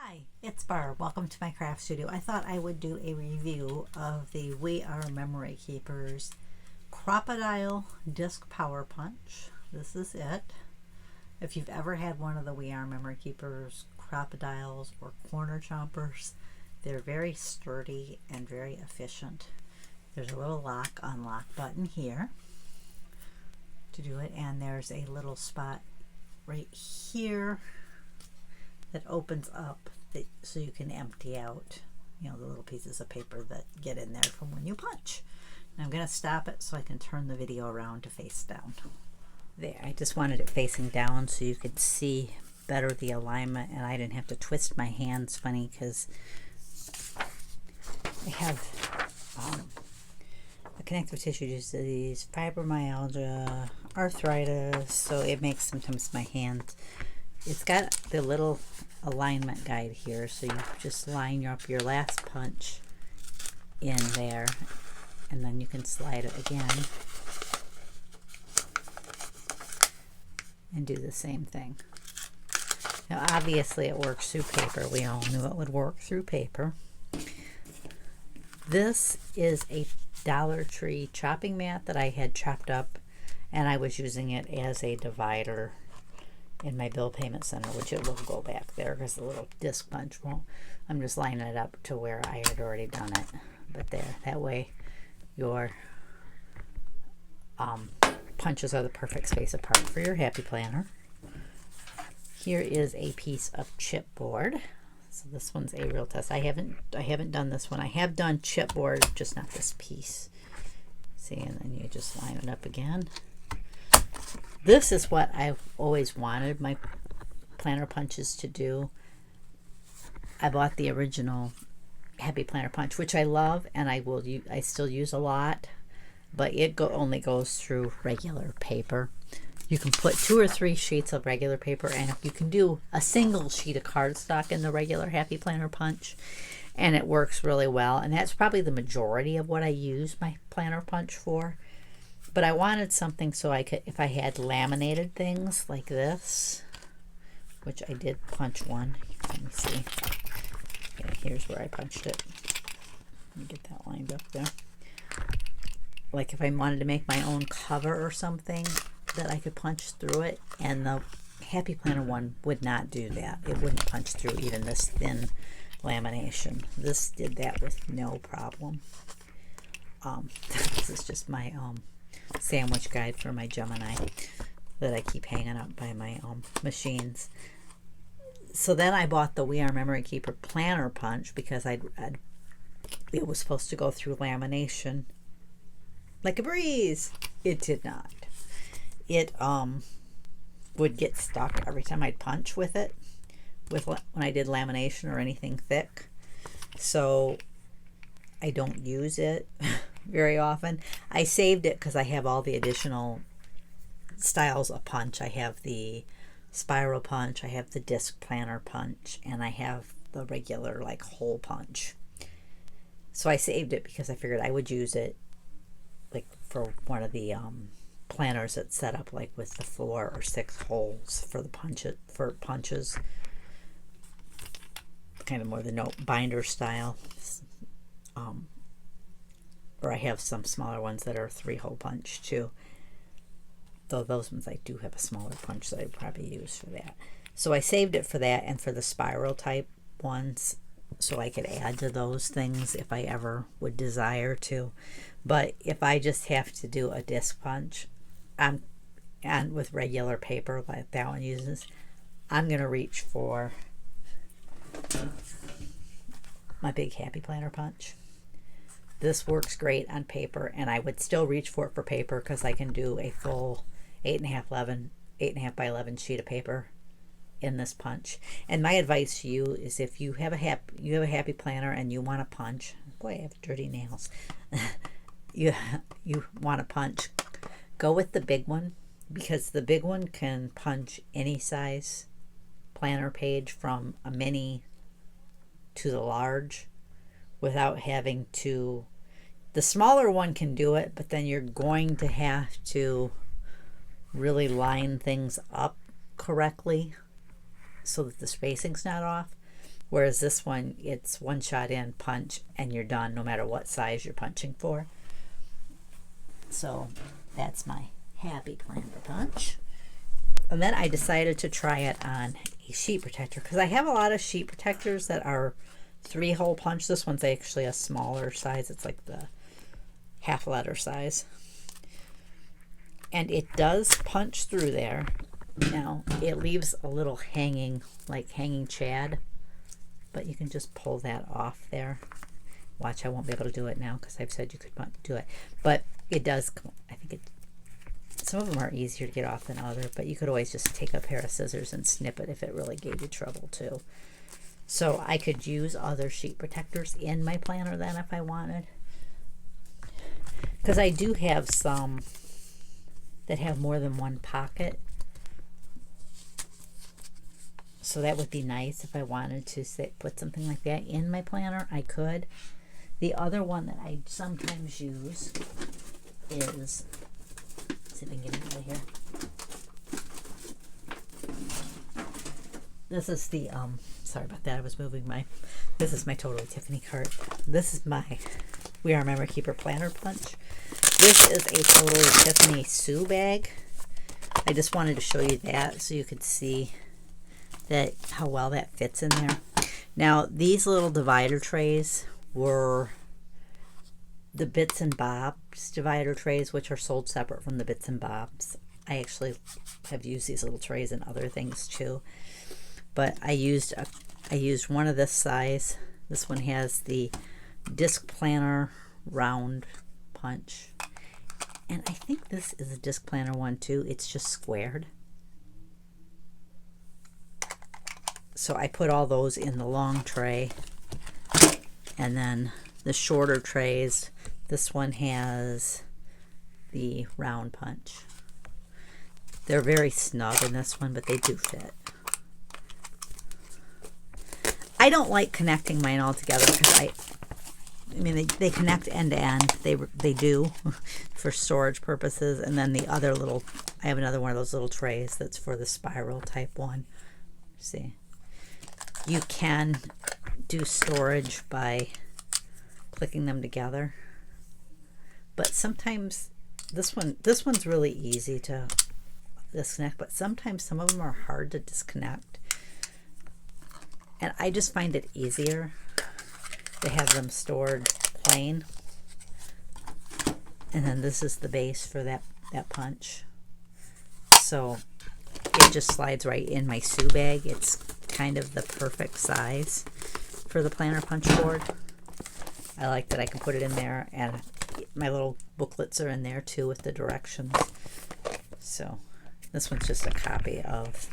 Hi, it's Barb. Welcome to my craft studio. I thought I would do a review of the We Are Memory Keepers Crop-a-dile Disc Power Punch. This is it. If you've ever had one of the We Are Memory Keepers Crop-a-diles or corner chompers, they're very sturdy and very efficient. There's a little lock unlock button here to do it, and there's a little spot right here that opens up so you can empty out, the little pieces of paper that get in there from when you punch. And I'm going to stop it so I can turn the video around to face down. There, I just wanted it facing down so you could see better the alignment, and I didn't have to twist my hands funny because I have a connective tissue disease, fibromyalgia, arthritis, so it makes sometimes my hands. It's got the little alignment guide here, so you just line up your last punch in there, and then you can slide it again and do the same thing. Now obviously it works through paper. We all knew it would work through paper. This is a Dollar Tree chopping mat that I had chopped up, and I was using it as a divider in my bill payment center, which it will go back there because the little disc punch won't. I'm just lining it up to where I had already done it, but there, that way your punches are the perfect space apart for your happy planner. Here is a piece of chipboard. So this one's a real test. I haven't done this one. I have done chipboard, just not this piece. See, and then you just line it up again. This is what I've always wanted my planner punches to do. I bought the original Happy Planner Punch, which I love, and I still use a lot, but it only goes through regular paper. You can put 2 or 3 sheets of regular paper, and you can do a single sheet of cardstock in the regular Happy Planner Punch, and it works really well. And that's probably the majority of what I use my planner punch for. But I wanted something so I could, if I had laminated things like this, which I did punch one. Let me see. Okay, here's where I punched it. Let me get that lined up there. Like if I wanted to make my own cover or something, that I could punch through it, and the Happy Planner one would not do that. It wouldn't punch through even this thin lamination. This did that with no problem. This is just my sandwich guide for my Gemini that I keep hanging up by my machines. So then I bought the We Are Memory Keeper Planner Punch because it was supposed to go through lamination like a breeze. It did not. It would get stuck every time I'd punch with it, when I did lamination or anything thick. So I don't use it very often. I saved it because I have all the additional styles of punch. I have the spiral punch, I have the disc planner punch, and I have the regular like hole punch. So I saved it because I figured I would use it like for one of the planners that's set up like with the 4 or 6 holes for the punches, kind of more the note binder style. Or I have some smaller ones that are 3-hole punch too, though those ones I do have a smaller punch that I probably use for that. So I saved it for that and for the spiral type ones, so I could add to those things if I ever would desire to. But if I just have to do a disc punch, and with regular paper like that one uses, I'm going to reach for my big Happy Planner Punch. This works great on paper, and I would still reach for it for paper because I can do a full 8.5 by 11 sheet of paper in this punch. And my advice to you is, if you have a happy planner and you want to punch, boy, I have dirty nails. you want to punch, go with the big one, because the big one can punch any size planner page from a mini to the large without having to. The smaller one can do it, but then you're going to have to really line things up correctly so that the spacing's not off. Whereas this one, it's one shot in, punch, and you're done no matter what size you're punching for. So that's my happy planner punch. And then I decided to try it on a sheet protector because I have a lot of sheet protectors that are 3-hole punch. This one's actually a smaller size. It's like the half letter size. And it does punch through there. Now, it leaves a little hanging, like hanging chad, but you can just pull that off there. Watch, I won't be able to do it now because I've said you could do it. But it does, I think it, some of them are easier to get off than others, but you could always just take a pair of scissors and snip it if it really gave you trouble too. So I could use other sheet protectors in my planner then if I wanted. Because I do have some that have more than one pocket. So that would be nice if I wanted to put something like that in my planner. I could. The other one that I sometimes use is, let's see if I can get it out of here. This is the, sorry about that, I was moving this is my Totally Tiffany cart. This is my We Are Memory Keeper Planner Punch. This is a Totally Tiffany Sue bag. I just wanted to show you that so you could see that how well that fits in there. Now, these little divider trays were the Bits and Bobs divider trays, which are sold separate from the Bits and Bobs. I actually have used these little trays in other things too. But I used one of this size. This one has the disc planner round punch. And I think this is a disc planner one too. It's just squared. So I put all those in the long tray. And then the shorter trays, this one has the round punch. They're very snug in this one, but they do fit. I don't like connecting mine all together because I mean they connect end to end. They do for storage purposes. And then the other little, I have another one of those little trays that's for the spiral type one. See, you can do storage by clicking them together, but sometimes this one's really easy to disconnect, but sometimes some of them are hard to disconnect. And I just find it easier to have them stored plain. And then this is the base for that punch. So it just slides right in my Sue bag. It's kind of the perfect size for the planner punch board. I like that I can put it in there, and my little booklets are in there too with the directions. So this one's just a copy of,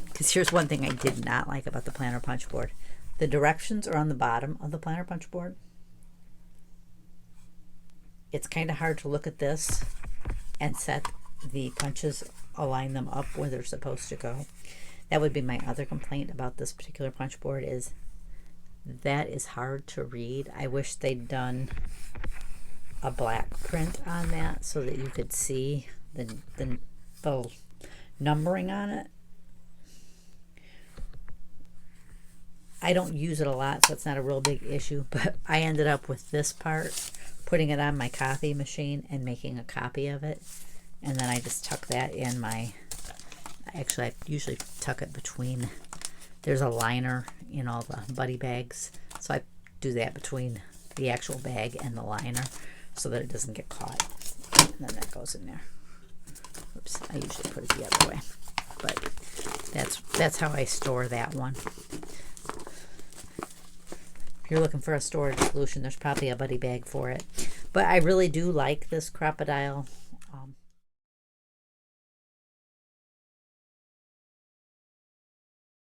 because here's one thing I did not like about the planner punch board. The directions are on the bottom of the planner punch board. It's kind of hard to look at this and set the punches, align them up where they're supposed to go. That would be my other complaint about this particular punch board, is that is hard to read. I wish they'd done a black print on that so that you could see the numbering on it. I don't use it a lot, so it's not a real big issue, but I ended up with this part, putting it on my copy machine and making a copy of it. And then I just tuck that in my, actually I usually tuck it between, there's a liner in all the buddy bags. So I do that between the actual bag and the liner so that it doesn't get caught. And then that goes in there. Oops, I usually put it the other way. But that's how I store that one. If you're looking for a storage solution, there's probably a buddy bag for it. But I really do like this Crop-a-dile